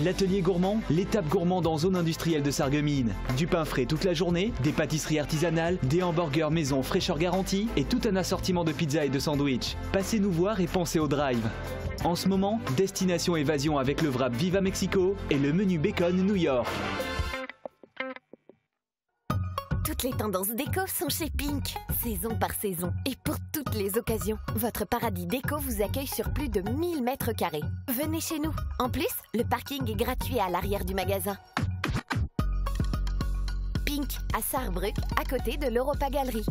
S: L'atelier gourmand, l'étape gourmande en zone industrielle de Sarreguemines. Du pain frais toute la journée, des pâtisseries artisanales, des hamburgers maison fraîcheur garantie et tout un assortiment de pizzas et de sandwichs. Passez nous voir et pensez au drive. En ce moment, destination évasion avec le wrap Viva Mexico et le menu bacon New York.
R: Toutes les tendances déco sont chez Pink, saison par saison. Et pour toutes les occasions, votre paradis déco vous accueille sur plus de 1000 mètres carrés. Venez chez nous. En plus, le parking est gratuit à l'arrière du magasin. Pink, à Sarrebruck, à côté de l'Europa Galerie.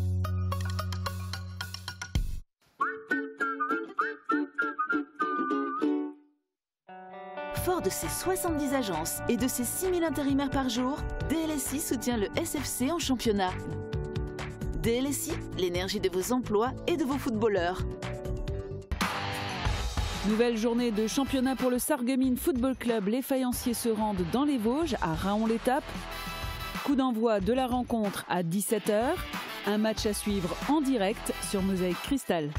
T: Fort de ses 70 agences et de ses 6000 intérimaires par jour, DLSI soutient le SFC en championnat. DLSI, l'énergie de vos emplois et de vos footballeurs.
U: Nouvelle journée de championnat pour le Sarreguemines Football Club. Les faïenciers se rendent dans les Vosges, à Raon-l'Étape. Coup d'envoi de la rencontre à 17 h. Un match à suivre en direct sur Mosaïque Cristal.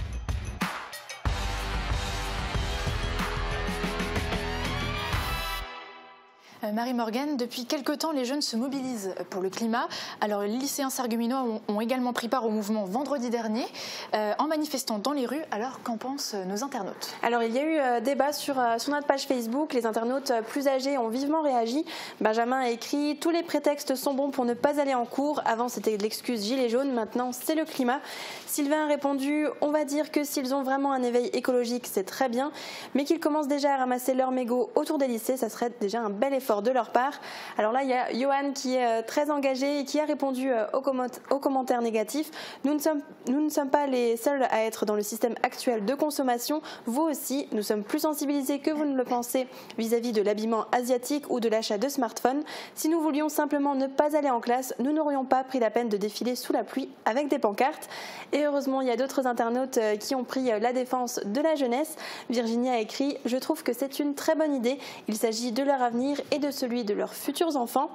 A: Marie-Morgane, depuis quelque temps, les jeunes se mobilisent pour le climat. Alors, les lycéens sarregueminois ont également pris part au mouvement vendredi dernier en manifestant dans les rues. Alors, qu'en pensent nos internautes?
C: Alors, il y a eu débat sur notre page Facebook. Les internautes plus âgés ont vivement réagi. Benjamin a écrit « Tous les prétextes sont bons pour ne pas aller en cours. Avant, c'était l'excuse gilet jaune. Maintenant, c'est le climat. » Sylvain a répondu « On va dire que s'ils ont vraiment un éveil écologique, c'est très bien. Mais qu'ils commencent déjà à ramasser leurs mégots autour des lycées, ça serait déjà un bel effort de leur part. » Alors là, il y a Johan qui est très engagé et qui a répondu aux commentaires négatifs. Nous ne sommes pas les seuls à être dans le système actuel de consommation. Vous aussi, nous sommes plus sensibilisés que vous ne le pensez vis-à-vis de l'habillement asiatique ou de l'achat de smartphones. Si nous voulions simplement ne pas aller en classe, nous n'aurions pas pris la peine de défiler sous la pluie avec des pancartes. Et heureusement, il y a d'autres internautes qui ont pris la défense de la jeunesse. Virginie a écrit « Je trouve que c'est une très bonne idée. Il s'agit de leur avenir et de celui de leurs futurs enfants. »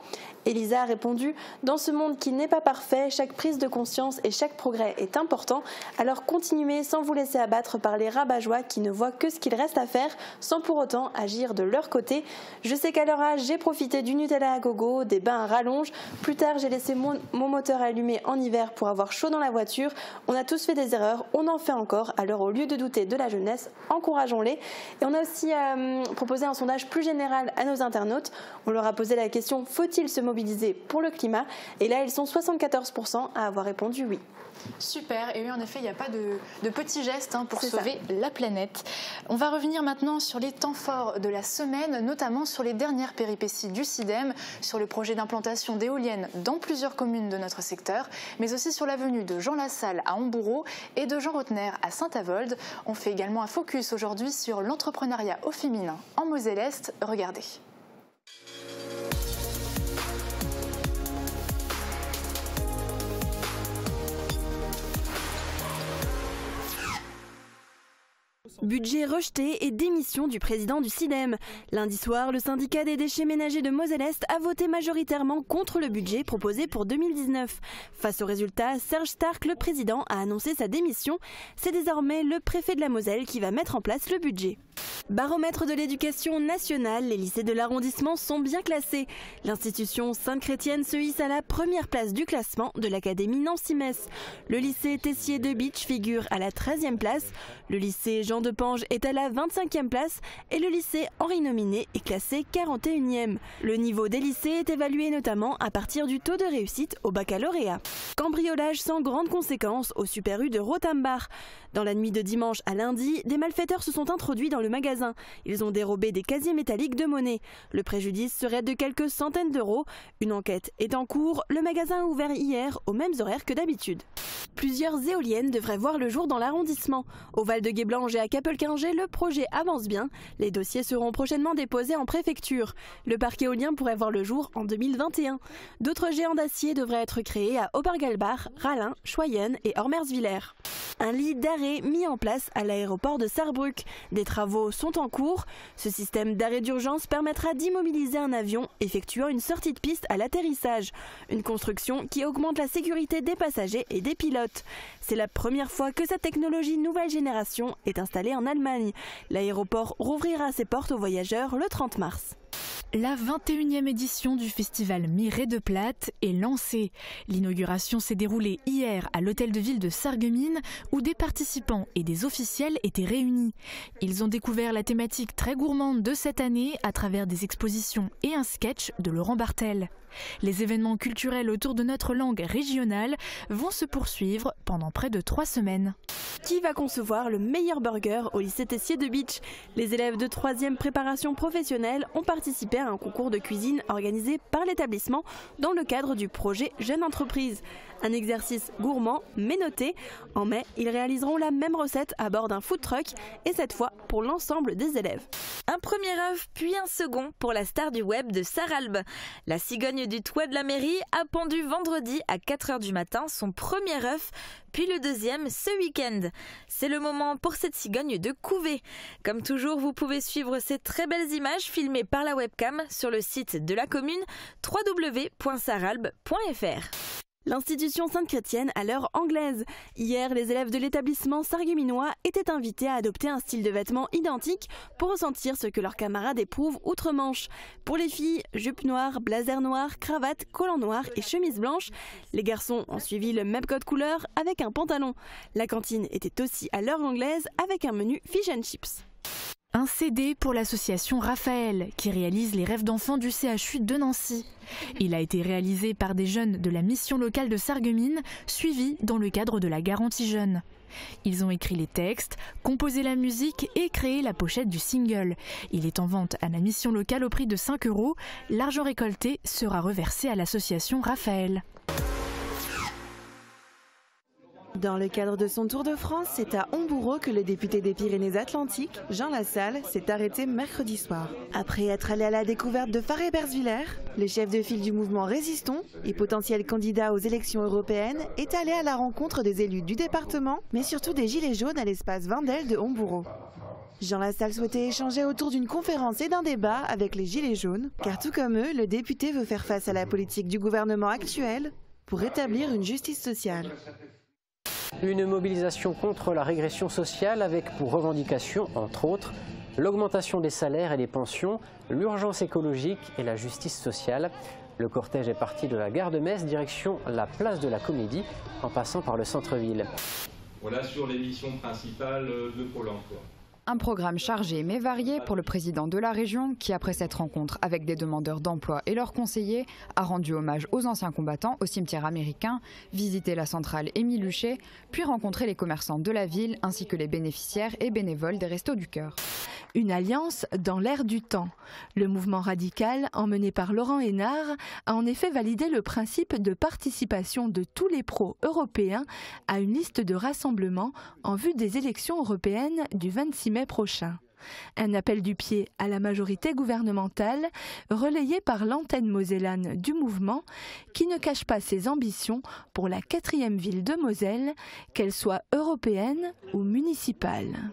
C: Elisa a répondu « Dans ce monde qui n'est pas parfait, chaque prise de conscience et chaque progrès est important. Alors continuez sans vous laisser abattre par les rabat-joie qui ne voient que ce qu'il reste à faire sans pour autant agir de leur côté. Je sais qu'à leur âge, j'ai profité du Nutella à gogo, des bains à rallonge. Plus tard, j'ai laissé mon moteur allumé en hiver pour avoir chaud dans la voiture. On a tous fait des erreurs, on en fait encore. Alors au lieu de douter de la jeunesse, encourageons-les. » Et on a aussi proposé un sondage plus général à nos internautes. On leur a posé la question « Faut-il se mobiliser pour le climat ?» Et là, ils sont 74% à avoir répondu oui.
A: Super, et oui, en effet, il n'y a pas de petits gestes pour sauver la planète. On va revenir maintenant sur les temps forts de la semaine, notamment sur les dernières péripéties du SIDEM, sur le projet d'implantation d'éoliennes dans plusieurs communes de notre secteur, mais aussi sur la venue de Jean Lassalle à Hambourg et de Jean Rotner à Saint-Avold. On fait également un focus aujourd'hui sur l'entrepreneuriat au féminin en Moselle-Est. Regardez.
E: Budget rejeté et démission du président du SIDEM. Lundi soir, le syndicat des déchets ménagers de Moselle-Est a voté majoritairement contre le budget proposé pour 2019. Face au résultat, Serge Stark, le président, a annoncé sa démission. C'est désormais le préfet de la Moselle qui va mettre en place le budget.
C: Baromètre de l'éducation nationale, les lycées de l'arrondissement sont bien classés. L'institution Sainte-Chrétienne se hisse à la première place du classement de l'Académie Nancy-Metz. Le lycée Tessier de Bitche figure à la 13e place. Le lycée Jean de Pange est à la 25e place et le lycée Henri Nominé est classé 41e. Le niveau des lycées est évalué notamment à partir du taux de réussite au baccalauréat. Cambriolage sans grande conséquence au Super U de Rothenbach. Dans la nuit de dimanche à lundi, des malfaiteurs se sont introduits dans le magasin. Ils ont dérobé des casiers métalliques de monnaie. Le préjudice serait de quelques centaines d'euros. Une enquête est en cours. Le magasin a ouvert hier aux mêmes horaires que d'habitude. Plusieurs éoliennes devraient voir le jour dans l'arrondissement. Au Val-de-Guéblange et à Capelquingé, le projet avance bien. Les dossiers seront prochainement déposés en préfecture. Le parc éolien pourrait voir le jour en 2021. D'autres géants d'acier devraient être créés à Obergalbach, Rallin, Schweyen et Ormerswiller. Un lit d'arrêt mis en place à l'aéroport de Sarrebruck. Des travaux sont en cours. Ce système d'arrêt d'urgence permettra d'immobiliser un avion effectuant une sortie de piste à l'atterrissage. Une construction qui augmente la sécurité des passagers et des pilotes. C'est la première fois que cette technologie nouvelle génération est installée en Allemagne. L'aéroport rouvrira ses portes aux voyageurs le 30 mars.
A: La 21e édition du festival Miret de Platte est lancée. L'inauguration s'est déroulée hier à l'hôtel de ville de Sarreguemines où des participants et des officiels étaient réunis. Ils ont découvert la thématique très gourmande de cette année à travers des expositions et un sketch de Laurent Bartel. Les événements culturels autour de notre langue régionale vont se poursuivre pendant près de 3 semaines.
C: Qui va concevoir le meilleur burger au lycée Tessier de Bitche? Les élèves de 3e préparation professionnelle ont participé à un concours de cuisine organisé par l'établissement dans le cadre du projet Jeune Entreprise. Un exercice gourmand mais noté. En mai, ils réaliseront la même recette à bord d'un food truck et cette fois pour l'ensemble des élèves.
D: Un premier œuf puis un second pour la star du web de Sarralbe. La cigogne du toit de la mairie a pondu vendredi à 4h du matin son premier œuf, puis le deuxième ce week-end. C'est le moment pour cette cigogne de couver. Comme toujours, vous pouvez suivre ces très belles images filmées par la webcam sur le site de la commune www.sarralbe.fr.
C: L'institution Sainte-Chrétienne à l'heure anglaise. Hier, les élèves de l'établissement sargueminois étaient invités à adopter un style de vêtements identique pour ressentir ce que leurs camarades éprouvent outre-Manche. Pour les filles, jupe noire, blazer noir, cravate, collant noir et chemise blanche. Les garçons ont suivi le même code couleur avec un pantalon. La cantine était aussi à l'heure anglaise avec un menu fish and chips.
A: Un CD pour l'association Raphaël, qui réalise les rêves d'enfants du CHU de Nancy. Il a été réalisé par des jeunes de la mission locale de Sarreguemines, suivis dans le cadre de la garantie jeune. Ils ont écrit les textes, composé la musique et créé la pochette du single. Il est en vente à la mission locale au prix de 5 €. L'argent récolté sera reversé à l'association Raphaël.
C: Dans le cadre de son tour de France, c'est à Homboureau que le député des Pyrénées-Atlantiques, Jean Lassalle, s'est arrêté mercredi soir. Après être allé à la découverte de Faré-Bersviller, le chef de file du mouvement Résistons et potentiel candidat aux élections européennes est allé à la rencontre des élus du département, mais surtout des Gilets jaunes à l'espace Vindel de Homboureau. Jean Lassalle souhaitait échanger autour d'une conférence et d'un débat avec les Gilets jaunes, car tout comme eux, le député veut faire face à la politique du gouvernement actuel pour rétablir une justice sociale.
V: Une mobilisation contre la régression sociale avec pour revendication, entre autres, l'augmentation des salaires et des pensions, l'urgence écologique et la justice sociale. Le cortège est parti de la gare de Metz, direction la place de la Comédie, en passant par le centre-ville.
W: Voilà sur les missions principales de Pôle emploi.
X: Un programme chargé mais varié pour le président de la région qui, après cette rencontre avec des demandeurs d'emploi et leurs conseillers, a rendu hommage aux anciens combattants au cimetière américain, visité la centrale Émile Huchet, puis rencontré les commerçants de la ville ainsi que les bénéficiaires et bénévoles des Restos du Cœur.
Y: Une alliance dans l'air du temps. Le mouvement radical, emmené par Laurent Hénard, a en effet validé le principe de participation de tous les pros européens à une liste de rassemblement en vue des élections européennes du 26 mai prochain. Un appel du pied à la majorité gouvernementale, relayé par l'antenne mosellane du mouvement, qui ne cache pas ses ambitions pour la 4e ville de Moselle, qu'elle soit européenne ou municipale.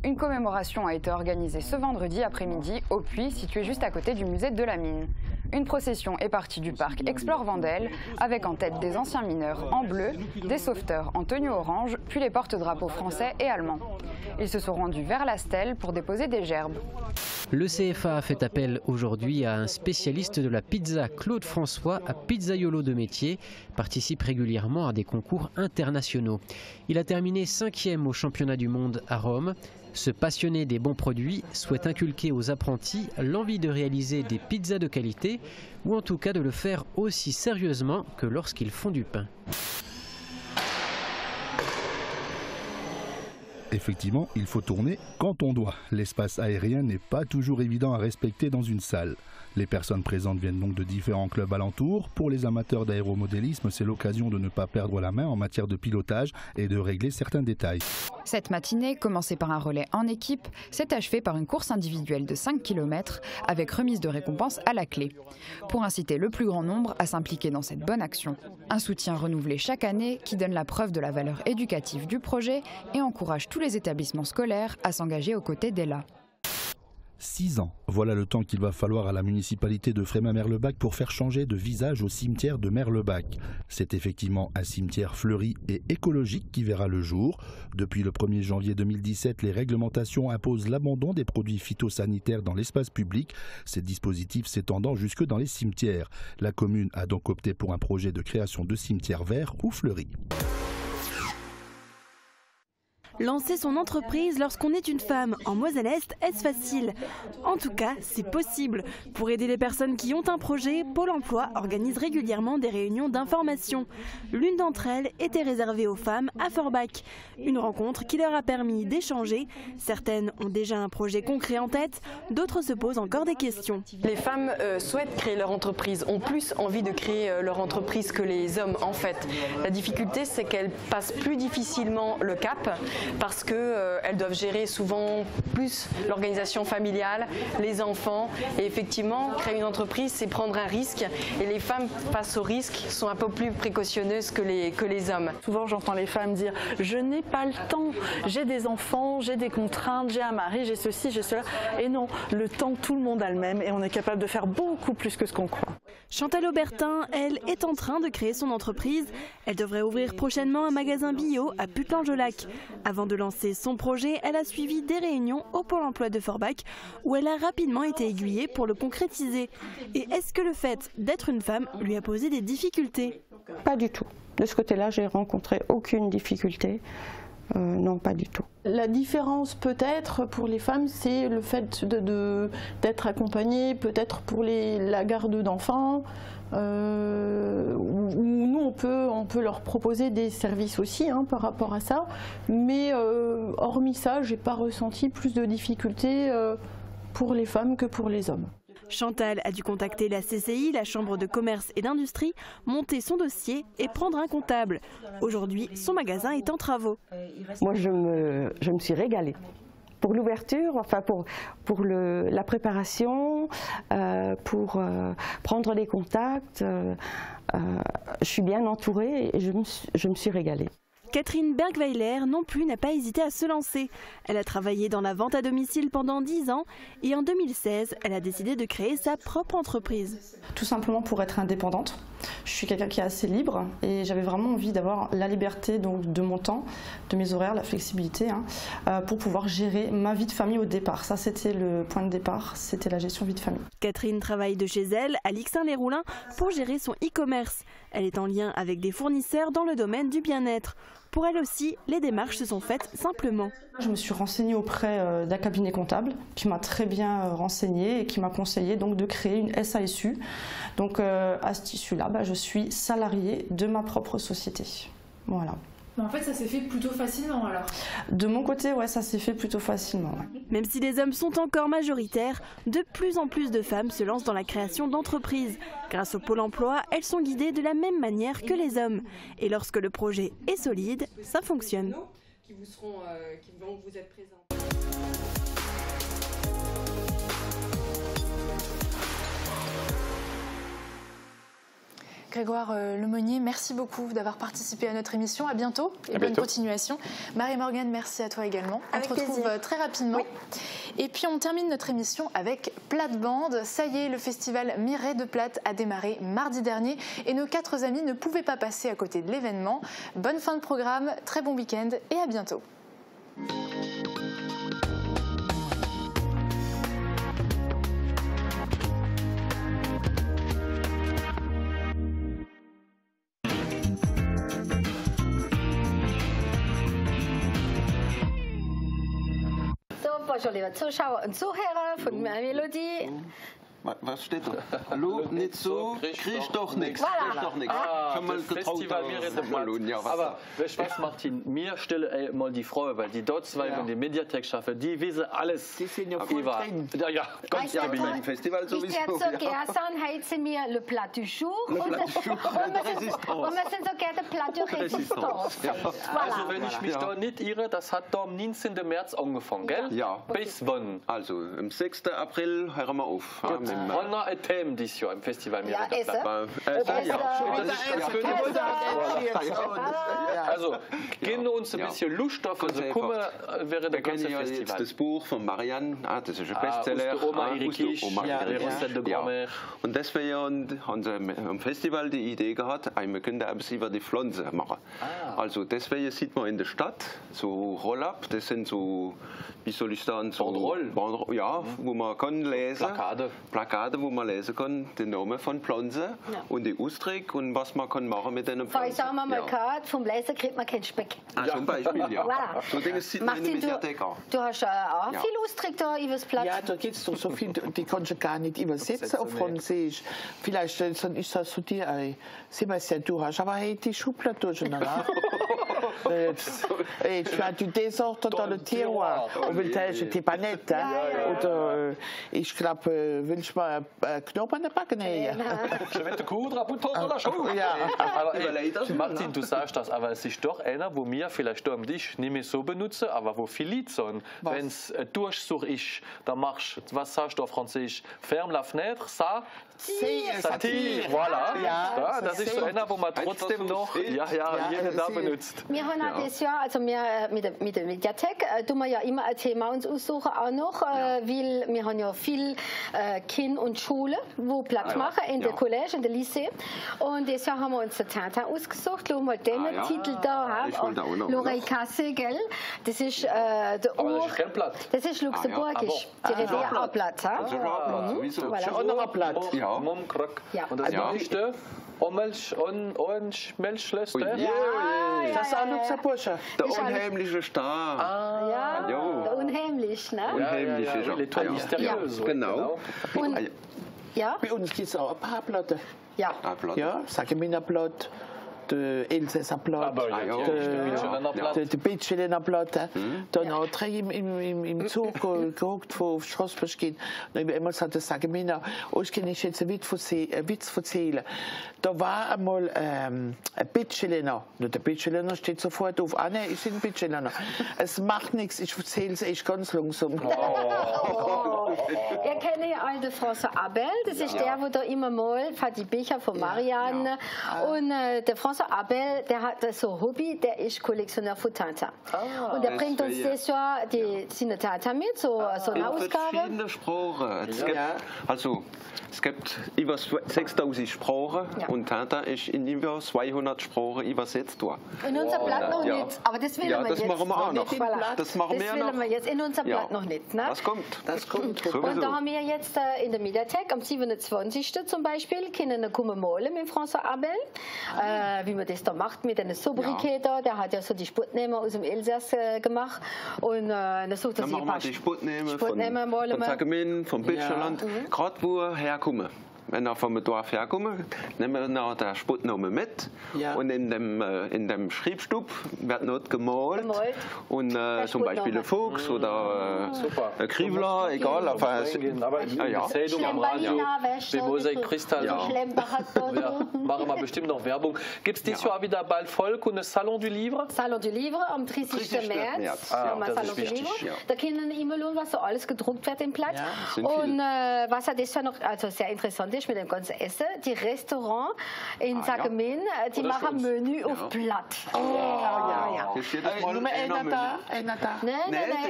X: Une commémoration a été organisée ce vendredi après-midi au puits situé juste à côté du musée de la Mine. Une procession est partie du parc Explore Vendel, avec en tête des anciens mineurs en bleu, des sauveteurs en tenue orange, puis les porte-drapeaux français et allemands. Ils se sont rendus vers la stèle pour déposer des gerbes.
F: Le CFA a fait appel aujourd'hui à un spécialiste de la pizza, Claude François, à Pizzaiolo de métier, participe régulièrement à des concours internationaux. Il a terminé 5e au championnat du monde à Rome. Ce passionné des bons produits souhaite inculquer aux apprentis l'envie de réaliser des pizzas de qualité, ou en tout cas de le faire aussi sérieusement que lorsqu'ils font du pain.
G: Effectivement, il faut tourner quand on doit. L'espace aérien n'est pas toujours évident à respecter dans une salle. Les personnes présentes viennent donc de différents clubs alentours. Pour les amateurs d'aéromodélisme, c'est l'occasion de ne pas perdre la main en matière de pilotage et de régler certains détails.
X: Cette matinée, commencée par un relais en équipe, s'est achevée par une course individuelle de 5 km avec remise de récompense à la clé, pour inciter le plus grand nombre à s'impliquer dans cette bonne action. Un soutien renouvelé chaque année qui donne la preuve de la valeur éducative du projet et encourage tous les établissements scolaires à s'engager aux côtés d'Ella.
G: 6 ans, voilà le temps qu'il va falloir à la municipalité de Frémin-Merlebach pour faire changer de visage au cimetière de Merlebach. C'est effectivement un cimetière fleuri et écologique qui verra le jour. Depuis le 1er janvier 2017, les réglementations imposent l'abandon des produits phytosanitaires dans l'espace public, ces dispositifs s'étendant jusque dans les cimetières. La commune a donc opté pour un projet de création de cimetières verts ou fleuris.
E: Lancer son entreprise lorsqu'on est une femme en Moselle-Est, est-ce facile? En tout cas, c'est possible. Pour aider les personnes qui ont un projet, Pôle emploi organise régulièrement des réunions d'information. L'une d'entre elles était réservée aux femmes à Forbach. Une rencontre qui leur a permis d'échanger. Certaines ont déjà un projet concret en tête, d'autres se posent encore des questions.
H: Les femmes souhaitent créer leur entreprise, ont plus envie de créer leur entreprise que les hommes en fait. La difficulté, c'est qu'elles passent plus difficilement le cap, parce qu'elles doivent gérer souvent plus l'organisation familiale, les enfants. Et effectivement, créer une entreprise, c'est prendre un risque. Et les femmes, face au risque, sont un peu plus précautionneuses que les hommes.
I: Souvent, j'entends les femmes dire « je n'ai pas le temps, j'ai des enfants, j'ai des contraintes, j'ai un mari, j'ai ceci, j'ai cela ». Et non, le temps, tout le monde a le même et on est capable de faire beaucoup plus que ce qu'on croit.
E: Chantal Aubertin, elle, est en train de créer son entreprise. Elle devrait ouvrir prochainement un magasin bio à Putelange-au-Lac. Avant de lancer son projet, elle a suivi des réunions au Pôle emploi de Forbach où elle a rapidement été aiguillée pour le concrétiser. Et est-ce que le fait d'être une femme lui a posé des difficultés?
J: Pas du tout. De ce côté-là, j'ai rencontré aucune difficulté. Non, pas du tout.
Z: La différence peut-être pour les femmes, c'est le fait d'être accompagnée, peut-être pour la garde d'enfants, où nous on peut leur proposer des services aussi par rapport à ça. Mais hormis ça, j'ai pas ressenti plus de difficultés pour les femmes que pour les hommes.
E: Chantal a dû contacter la CCI, la Chambre de commerce et d'industrie, monter son dossier et prendre un comptable. Aujourd'hui, son magasin est en travaux.
J: Moi, je me suis régalée. Pour l'ouverture, enfin pour la préparation, pour prendre les contacts, je suis bien entourée et je me suis régalée.
E: Catherine Bergweiler non plus n'a pas hésité à se lancer. Elle a travaillé dans la vente à domicile pendant 10 ans et en 2016, elle a décidé de créer sa propre entreprise.
Z: Tout simplement pour être indépendante. Je suis quelqu'un qui est assez libre et j'avais vraiment envie d'avoir la liberté donc, de mon temps, de mes horaires, la flexibilité pour pouvoir gérer ma vie de famille au départ. Ça, c'était le point de départ, c'était la gestion vie de famille.
E: Catherine travaille de chez elle à Lixin-les-Roulins pour gérer son e-commerce. Elle est en lien avec des fournisseurs dans le domaine du bien-être. Pour elle aussi, les démarches se sont faites simplement.
Z: Je me suis renseignée auprès d'un cabinet comptable qui m'a très bien renseignée et qui m'a conseillé donc de créer une SASU. Donc à ce tissu-là, je suis salariée de ma propre société. Voilà.
A: En fait, ça s'est fait plutôt facilement alors?
Z: De mon côté, ouais, ça s'est fait plutôt facilement. Ouais.
E: Même si les hommes sont encore majoritaires, de plus en plus de femmes se lancent dans la création d'entreprises. Grâce au Pôle emploi, elles sont guidées de la même manière que les hommes. Et lorsque le projet est solide, ça fonctionne.
H: Qui vont vous être présents.
A: Grégoire Lemonnier, merci beaucoup d'avoir participé à notre émission. À bientôt et bonne continuation. Marie-Morgane, merci à toi également. On se retrouve très rapidement. Oui. Et puis on termine notre émission avec Plate-Bande. Ça y est, le festival Mireille de Plate a démarré mardi dernier et nos 4 amis ne pouvaient pas passer à côté de l'événement. Bonne fin de programme, très bon week-end et à bientôt.
B: Bonjour liebe Zuschauer und Zuhörer von Melodie.
K: Was steht da? Hallo, nicht so, kriegst doch nichts.
L: Schon mal Festival Mireille de Plate. Aber weißt du was, Martin? Mir stelle mal die Frage, weil die dort zwei von der Mediathek schaffen, die wissen alles.
K: Die sind ja voll drin.
L: Ja, ganz
K: ja, beim Festival sowieso.
B: Ich werde so gerne heizen wir Le Plat du Jour. Und wir sind so gerne Plat du Resistance.
L: Also wenn ich mich da nicht irre, das hat da am 19. März angefangen, gell?
K: Ja.
L: Bis wann?
K: Also am 6. April hören wir auf.
L: On a ein Thema dieses Jahr im Festival Mireille de Plate. Also, geben wir uns ein bisschen Lust auf unsere Kummer während der ganzen Festival.
K: Jetzt das Buch von Marianne, das ist ein Bestseller.
L: Oma Irikisch,
K: und deswegen haben sie am Festival die Idee gehabt, wir können etwas über die Pflanze machen. Also deswegen sieht man in der Stadt so Roll-up, das sind so, wie soll ich sagen, so ja, wo man kann lesen. Plakate, wo man lesen kann, den Namen von Pflanzen und die Ausdrücke und was man kann machen mit den Pflanzen.
B: Sagen wir mal gerade, vom Lesen kriegt man keinen Speck.
K: Zum Beispiel, ja.
B: Voilà.
K: So Dinge sieht man in der Mediathek auch.
B: Du hast auch viel Ausdrücke da über das Blatt.
M: Ja, da gibt es doch so viel, die kannst du gar nicht übersetzen auf Französisch. Vielleicht ist das zu dir, Sébastien, du hast aber die Schublade durcheinander. Tu désordres dans le tiroir. J'étais pas nett. Oder ich glaube, willst du mal einen Knopf an der Backe nähen?
L: Je vais te coudre à bouton dans la Schuhe. Aber Martin, du sagst das, aber es ist doch einer, wo wir vielleicht da am Tisch nicht mehr so benutzen, aber wo viele Leute sagen, wenn es ein Durchsuch ist, dann machst du, was sagst du auf Französisch? Ferme la fenêtre, ça tire. Voilà. Ja, das ist so einer, wo man trotzdem noch jeden da benutzt.
B: Wir haben auch dieses Jahr, also wir mit der Mediathek, tun wir ja immer ein Thema uns aussuchen auch noch, weil wir haben ja viel Kinder und Schulen, die Platz machen in der College, in der Lycée. Und dieses Jahr haben wir uns den Tintin ausgesucht. Schau mal den Titel da. L'Oreille Cassée, gell? Das ist der das ist luxemburgisch. Die Riviera-Platz.
K: Das ist auch noch ein Platz.
L: Und das ist der Orange Milchschlösser.
M: Das ist auch Luxemburgischer.
K: Der unheimliche Star.
B: Ja, der unheimlich, ne?
K: Unheimlich ist er.
L: Mysteriös.
K: Genau.
M: Bei uns gibt es auch ein paar Platten.
B: Ja.
M: Ja, Sagemina-Platt. Der Elsässer Platt, der Bitschelener Platt. Dann auch drei im Zug geguckt, wo auf die Straße gehen. Dann habe ich immer gesagt, das sage ich mir, ich kann nicht jetzt einen Witz erzählen. Da war einmal ein Bitschelener. Der Bitschelener steht sofort auf. Ah, nein, ich bin ein Bitschelener. Es macht nichts, ich erzähle es echt ganz langsam.
B: Ihr kennt ja all den François Abel, das ist der, wo da immer mal die Bücher von Marianne. Und der François Abel, der hat so ein Hobby, der ist Kollektionär von Tintin. Und der bringt uns dieses Jahr seine Tintin mit, so eine Ausgabe.
K: Verschiedene Sprachen. Es gibt über 6000 Sprachen und Tintin ist in über 200 Sprachen übersetzt worden.
B: In unser Blatt noch nicht, aber das will wir jetzt.
K: Das machen wir auch noch.
B: Das machen wir jetzt in unser Blatt noch nicht. Ne?
K: Das kommt.
B: Und da haben wir jetzt in der Mediathek am 27. zum Beispiel können kommen malen mit François Abel, wie man das da macht mit einer Sobriquet da. Der hat ja so die Sputnehmer aus dem Elsass gemacht und dann sucht er sich ein paar
K: Sputnehmer von Sagemin, vom Bitschland, gerade wo er herkommen. Wenn er vom Dorf herkommt, nehmen wir den Sputname mit und in dem Schreibstub wird not gemalt. Und zum Beispiel ein Fuchs oder ein Kriebler, egal.
L: Aber die Sendung am Radio, wie Mosaik Kristall, machen wir bestimmt noch Werbung. Gibt es dieses Jahr wieder bald Volk und das Salon du Livre?
B: Salon du Livre am 30. März.
L: Das ist wichtig.
B: Da können immer schauen, was so alles gedruckt wird im Platz. Und was das ja noch also sehr interessant ist, fertig mit dem ganzen Essen. Die Restaurants in Sagemin, die machen Menü auf Blatt.
K: Ja.
M: Nummer 1 da?
B: Nein,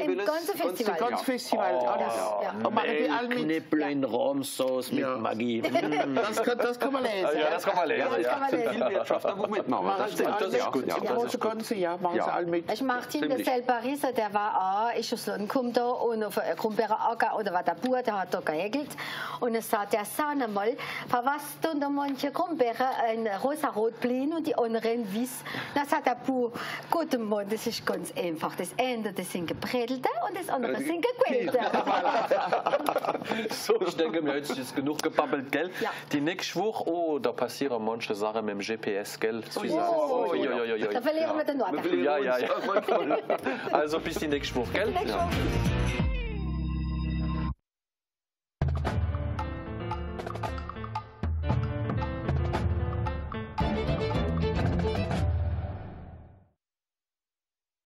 B: im ganzen Festival.
M: Das ganze Festival, alles. Und machen die alle mit?
N: Knäppel in Rahmsauce mit Magie.
M: Das kann man lesen.
L: Ja, das kann man lesen.
K: Viel Wirtschaft, wo mitmachen. Das stimmt, das ist gut.
M: Im großen Ganzen, ja, machen sie alle mit.
B: Martin de Selparis, der war auch, ist aus London da und auf Krumbeerer Acker oder war der Bauer, der hat da gehäkelt. Und er sagt, der sah einmal, was tun da manche Krumbeere ein rosa-rot blieben und die anderen weiß. Dann sagt der Bauer, guten Mann, das ist ganz einfach. Das eine, das sind gebrätelte und das andere sind gequälte.
L: So, ich denke, wir haben jetzt genug gebabbelt, gell?
B: Ja.
L: Die nächste Woche, oh, da passieren manche Sachen mit dem GPS, gell?
B: Da verlieren wir den Norden.
L: Ja. Also bis die nächste Woche, gell?